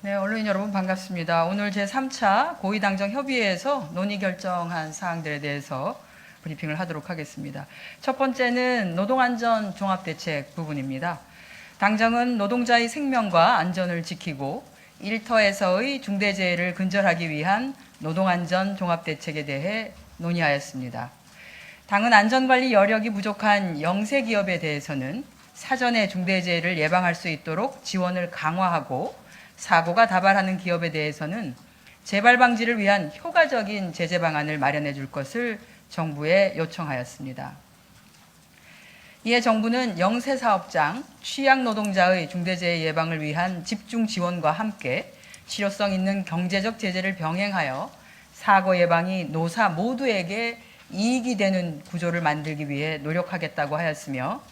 네, 언론인 여러분 반갑습니다. 오늘 제3차 고위당정 협의회에서 논의 결정한 사항들에 대해서 브리핑을 하도록 하겠습니다. 첫 번째는 노동안전 종합대책 부분입니다. 당정은 노동자의 생명과 안전을 지키고 일터에서의 중대재해를 근절하기 위한 노동안전 종합대책에 대해 논의하였습니다. 당은 안전관리 여력이 부족한 영세기업에 대해서는 사전에 중대재해를 예방할 수 있도록 지원을 강화하고 사고가 다발하는 기업에 대해서는 재발 방지를 위한 효과적인 제재 방안을 마련해 줄 것을 정부에 요청하였습니다. 이에 정부는 영세사업장, 취약노동자의 중대재해 예방을 위한 집중 지원과 함께 실효성 있는 경제적 제재를 병행하여 사고 예방이 노사 모두에게 이익이 되는 구조를 만들기 위해 노력하겠다고 하였으며,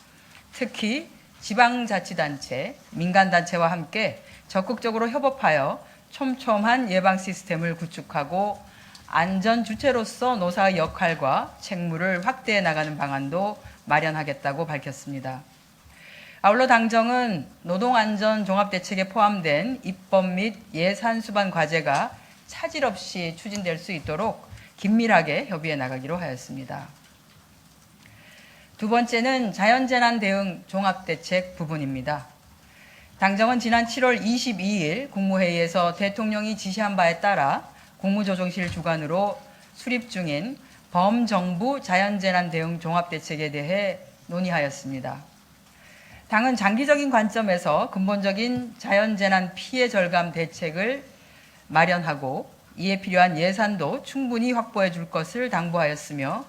특히 지방자치단체, 민간단체와 함께 적극적으로 협업하여 촘촘한 예방 시스템을 구축하고 안전 주체로서 노사의 역할과 책무를 확대해 나가는 방안도 마련하겠다고 밝혔습니다. 아울러 당정은 노동안전 종합대책에 포함된 입법 및 예산 수반 과제가 차질 없이 추진될 수 있도록 긴밀하게 협의해 나가기로 하였습니다. 두 번째는 자연재난 대응 종합대책 부분입니다. 당정은 지난 7월 22일 국무회의에서 대통령이 지시한 바에 따라 국무조정실 주관으로 수립 중인 범정부 자연재난 대응 종합대책에 대해 논의하였습니다. 당은 장기적인 관점에서 근본적인 자연재난 피해 절감 대책을 마련하고 이에 필요한 예산도 충분히 확보해 줄 것을 당부하였으며,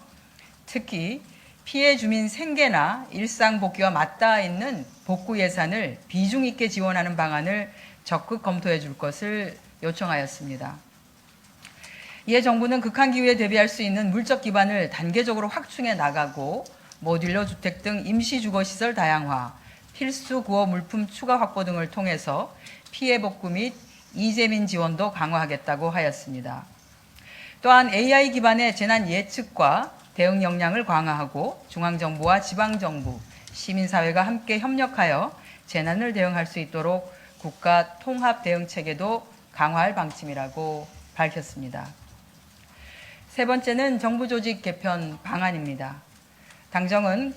특히 피해 주민 생계나 일상 복귀와 맞닿아 있는 복구 예산을 비중 있게 지원하는 방안을 적극 검토해 줄 것을 요청하였습니다. 이에 정부는 극한 기후에 대비할 수 있는 물적 기반을 단계적으로 확충해 나가고 모듈러 주택 등 임시 주거시설 다양화, 필수 구호 물품 추가 확보 등을 통해서 피해 복구 및 이재민 지원도 강화하겠다고 하였습니다. 또한 AI 기반의 재난 예측과 대응 역량을 강화하고 중앙정부와 지방정부, 시민사회가 함께 협력하여 재난을 대응할 수 있도록 국가 통합 대응 체계도 강화할 방침이라고 밝혔습니다. 세 번째는 정부 조직 개편 방안입니다. 당정은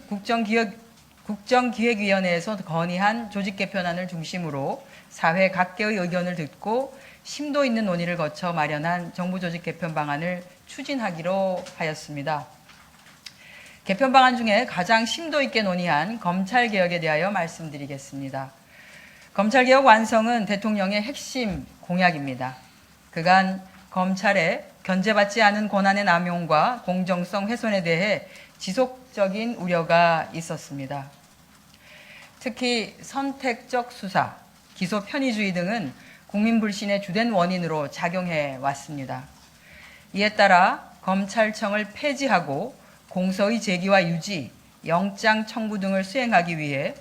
국정기획위원회에서 건의한 조직 개편안을 중심으로 사회 각계의 의견을 듣고 심도 있는 논의를 거쳐 마련한 정부 조직 개편 방안을 추진하기로 하였습니다. 개편 방안 중에 가장 심도 있게 논의한 검찰개혁에 대하여 말씀드리겠습니다. 검찰개혁 완성은 대통령의 핵심 공약입니다. 그간 검찰의 견제받지 않은 권한의 남용과 공정성 훼손에 대해 지속적인 우려가 있었습니다. 특히 선택적 수사, 기소 편의주의 등은 국민 불신의 주된 원인으로 작용해 왔습니다. 이에 따라 검찰청을 폐지하고 공소의 제기와 유지, 영장 청구 등을 수행하기 위해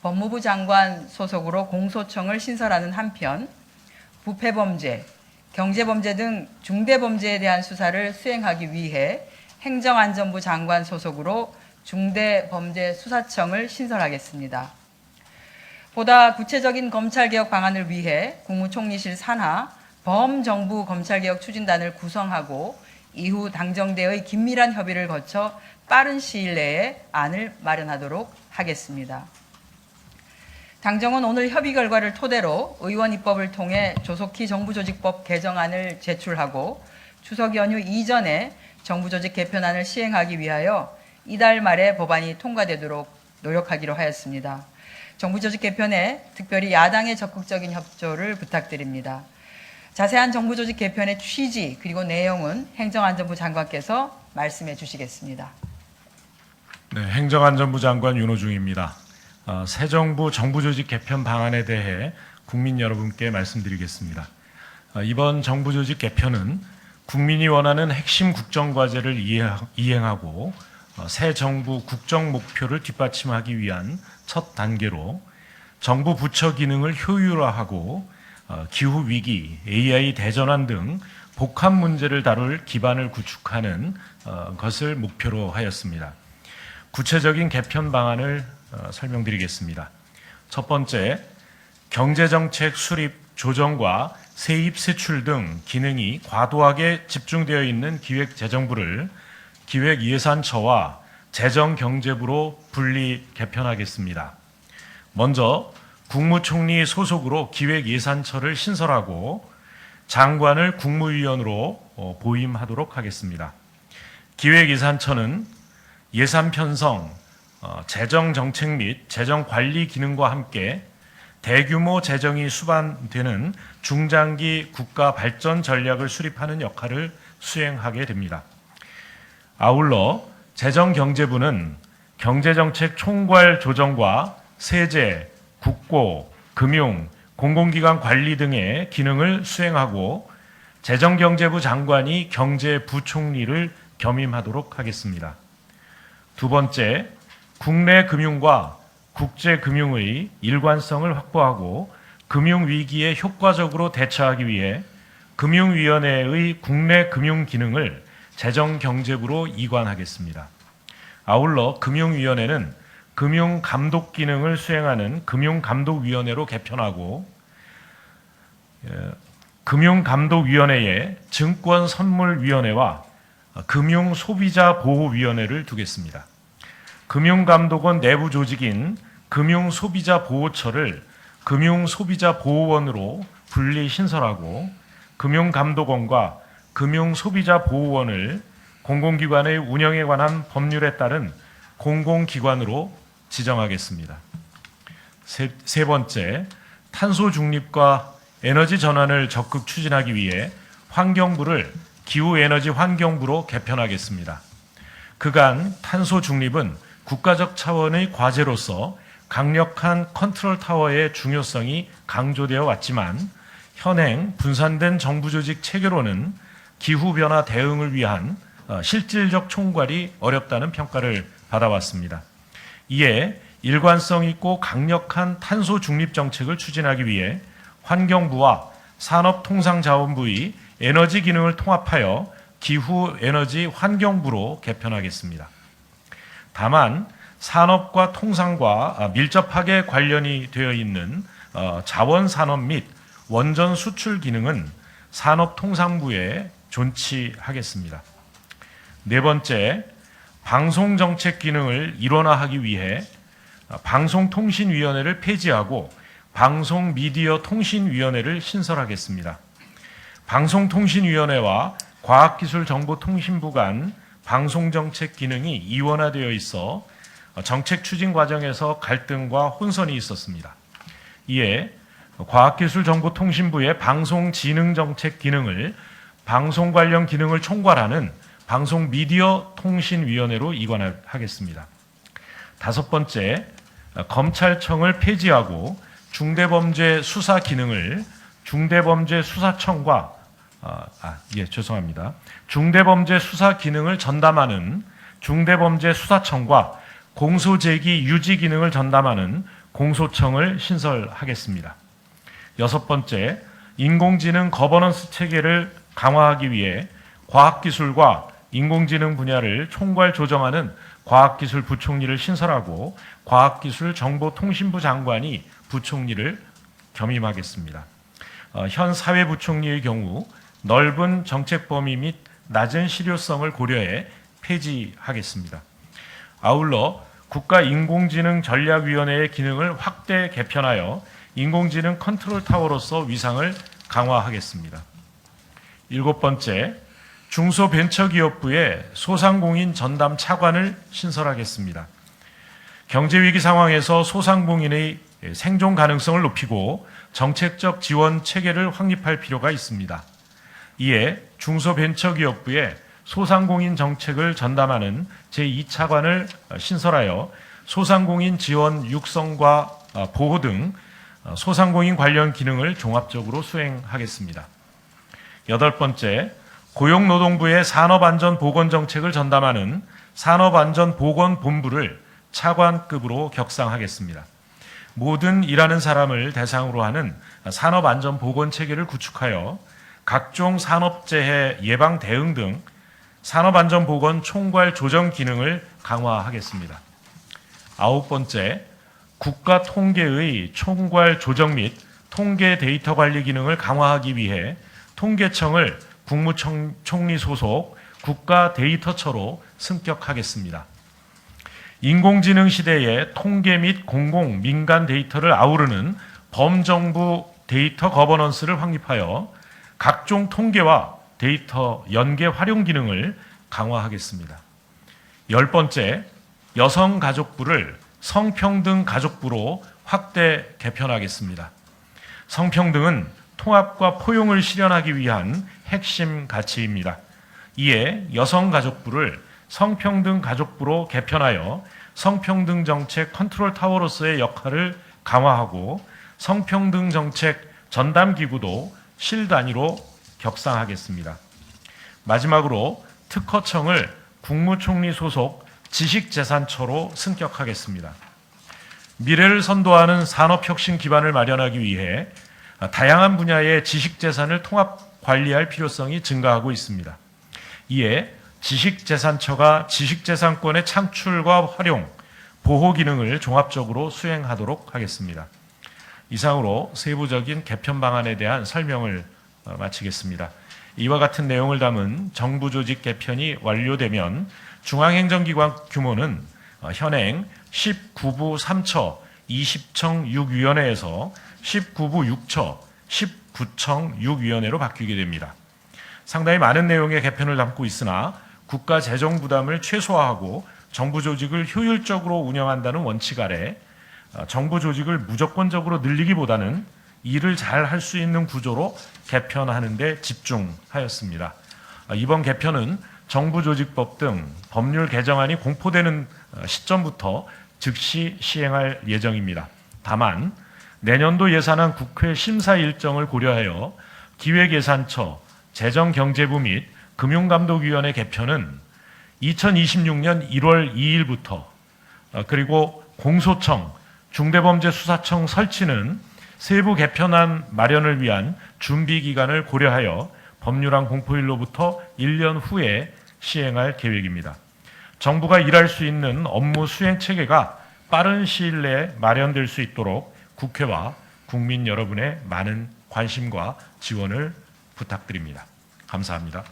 법무부 장관 소속으로 공소청을 신설하는 한편 부패범죄, 경제범죄 등 중대범죄에 대한 수사를 수행하기 위해 행정안전부 장관 소속으로 중대범죄수사청을 신설하겠습니다. 보다 구체적인 검찰개혁 방안을 위해 국무총리실 산하 범정부 검찰개혁 추진단을 구성하고 이후 당정대의 긴밀한 협의를 거쳐 빠른 시일 내에 안을 마련하도록 하겠습니다. 당정은 오늘 협의 결과를 토대로 의원 입법을 통해 조속히 정부조직법 개정안을 제출하고 추석 연휴 이전에 정부조직 개편안을 시행하기 위하여 이달 말에 법안이 통과되도록 노력하기로 하였습니다. 정부조직 개편에 특별히 야당의 적극적인 협조를 부탁드립니다. 자세한 정부조직 개편의 취지 그리고 내용은 행정안전부 장관께서 말씀해 주시겠습니다. 네, 행정안전부 장관 윤호중입니다. 새 정부 정부조직 개편 방안에 대해 국민 여러분께 말씀드리겠습니다. 이번 정부조직 개편은 국민이 원하는 핵심 국정과제를 이행하고 새 정부 국정 목표를 뒷받침하기 위한 첫 단계로 정부 부처 기능을 효율화하고 기후위기, AI 대전환 등 복합 문제를 다룰 기반을 구축하는 것을 목표로 하였습니다. 구체적인 개편 방안을 설명드리겠습니다. 첫 번째, 경제정책 수립 조정과 세입 세출 등 기능이 과도하게 집중되어 있는 기획재정부를 기획예산처와 재정경제부로 분리 개편하겠습니다. 먼저 국무총리 소속으로 기획예산처를 신설하고 장관을 국무위원으로 보임하도록 하겠습니다. 기획예산처는 예산 편성, 재정정책 및 재정관리 기능과 함께 대규모 재정이 수반되는 중장기 국가 발전 전략을 수립하는 역할을 수행하게 됩니다. 아울러 재정경제부는 경제정책 총괄 조정과 세제, 국고, 금융, 공공기관 관리 등의 기능을 수행하고 재정경제부 장관이 경제부총리를 겸임하도록 하겠습니다. 두 번째, 국내 금융과 국제 금융의 일관성을 확보하고 금융위기에 효과적으로 대처하기 위해 금융위원회의 국내 금융 기능을 재정경제부로 이관하겠습니다. 아울러 금융위원회는 금융감독 기능을 수행하는 금융감독위원회로 개편하고 금융감독위원회에 증권선물위원회와 금융소비자보호위원회를 두겠습니다. 금융감독원 내부 조직인 금융소비자보호처를 금융소비자보호원으로 분리 신설하고 금융감독원과 금융소비자보호원을 공공기관의 운영에 관한 법률에 따른 공공기관으로 지정하겠습니다. 세 번째, 탄소 중립과 에너지 전환을 적극 추진하기 위해 환경부를 기후에너지 환경부로 개편하겠습니다. 그간 탄소 중립은 국가적 차원의 과제로서 강력한 컨트롤 타워의 중요성이 강조되어 왔지만 현행 분산된 정부 조직 체계로는 기후변화 대응을 위한 실질적 총괄이 어렵다는 평가를 받아왔습니다. 이에 일관성 있고 강력한 탄소 중립 정책을 추진하기 위해 환경부와 산업통상자원부의 에너지 기능을 통합하여 기후에너지 환경부로 개편하겠습니다. 다만 산업과 통상과 밀접하게 관련이 되어 있는 자원산업 및 원전 수출 기능은 산업통상부에 존치하겠습니다. 네 번째, 방송정책 기능을 일원화하기 위해 방송통신위원회를 폐지하고 방송미디어통신위원회를 신설하겠습니다. 방송통신위원회와 과학기술정보통신부 간 방송정책 기능이 이원화되어 있어 정책 추진 과정에서 갈등과 혼선이 있었습니다. 이에 과학기술정보통신부의 방송지능정책 기능을 방송 관련 기능을 총괄하는 방송미디어통신위원회로 이관하겠습니다. 다섯 번째, 검찰청을 폐지하고 중대범죄 수사 기능을 중대범죄수사청과 중대범죄 수사 기능을 전담하는 중대범죄수사청과 공소제기 유지 기능을 전담하는 공소청을 신설하겠습니다. 여섯 번째, 인공지능 거버넌스 체계를 강화하기 위해 과학기술과 인공지능 분야를 총괄 조정하는 과학기술부총리를 신설하고 과학기술정보통신부 장관이 부총리를 겸임하겠습니다. 현 사회부총리의 경우 넓은 정책 범위 및 낮은 실효성을 고려해 폐지하겠습니다. 아울러 국가인공지능전략위원회의 기능을 확대 개편하여 인공지능 컨트롤 타워로서 위상을 강화하겠습니다. 일곱 번째, 중소벤처기업부의 소상공인 전담 차관을 신설하겠습니다. 경제위기 상황에서 소상공인의 생존 가능성을 높이고 정책적 지원 체계를 확립할 필요가 있습니다. 이에 중소벤처기업부에 소상공인 정책을 전담하는 제2차관을 신설하여 소상공인 지원 육성과 보호 등 소상공인 관련 기능을 종합적으로 수행하겠습니다. 여덟 번째, 고용노동부의 산업안전보건정책을 전담하는 산업안전보건본부를 차관급으로 격상하겠습니다. 모든 일하는 사람을 대상으로 하는 산업안전보건체계를 구축하여 각종 산업재해 예방 대응 등 산업안전보건 총괄 조정 기능을 강화하겠습니다. 아홉 번째, 국가통계의 총괄 조정 및 통계 데이터 관리 기능을 강화하기 위해 통계청을 국무총리 소속 국가 데이터처로 승격하겠습니다. 인공지능 시대에 통계 및 공공 민간 데이터를 아우르는 범정부 데이터 거버넌스를 확립하여 각종 통계와 데이터 연계 활용 기능을 강화하겠습니다. 10번째, 여성가족부를 성평등 가족부로 확대 개편하겠습니다. 성평등은 통합과 포용을 실현하기 위한 핵심 가치입니다. 이에 여성가족부를 성평등 가족부로 개편하여 성평등 정책 컨트롤 타워로서의 역할을 강화하고 성평등 정책 전담기구도 실 단위로 격상하겠습니다. 마지막으로 특허청을 국무총리 소속 지식재산처로 승격하겠습니다. 미래를 선도하는 산업혁신 기반을 마련하기 위해 다양한 분야의 지식재산을 통합 관리할 필요성이 증가하고 있습니다. 이에 지식재산처가 지식재산권의 창출과 활용, 보호 기능을 종합적으로 수행하도록 하겠습니다. 이상으로 세부적인 개편 방안에 대한 설명을 마치겠습니다. 이와 같은 내용을 담은 정부 조직 개편이 완료되면 중앙행정기관 규모는 현행 19부 3처 20청 6위원회에서 19부 6처 19청 6위원회로 바뀌게 됩니다. 상당히 많은 내용의 개편을 담고 있으나 국가 재정 부담을 최소화하고 정부 조직을 효율적으로 운영한다는 원칙 아래 정부 조직을 무조건적으로 늘리기보다는 일을 잘 할 수 있는 구조로 개편하는 데 집중하였습니다. 이번 개편은 정부조직법 등 법률 개정안이 공포되는 시점부터 즉시 시행할 예정입니다. 다만 내년도 예산안 국회 심사 일정을 고려하여 기획예산처, 재정경제부 및 금융감독위원회 개편은 2026년 1월 2일부터 그리고 공소청, 중대범죄수사청 설치는 세부 개편안 마련을 위한 준비 기간을 고려하여 법률안 공포일로부터 1년 후에 시행할 계획입니다. 정부가 일할 수 있는 업무 수행 체계가 빠른 시일 내에 마련될 수 있도록 국회와 국민 여러분의 많은 관심과 지원을 부탁드립니다. 감사합니다.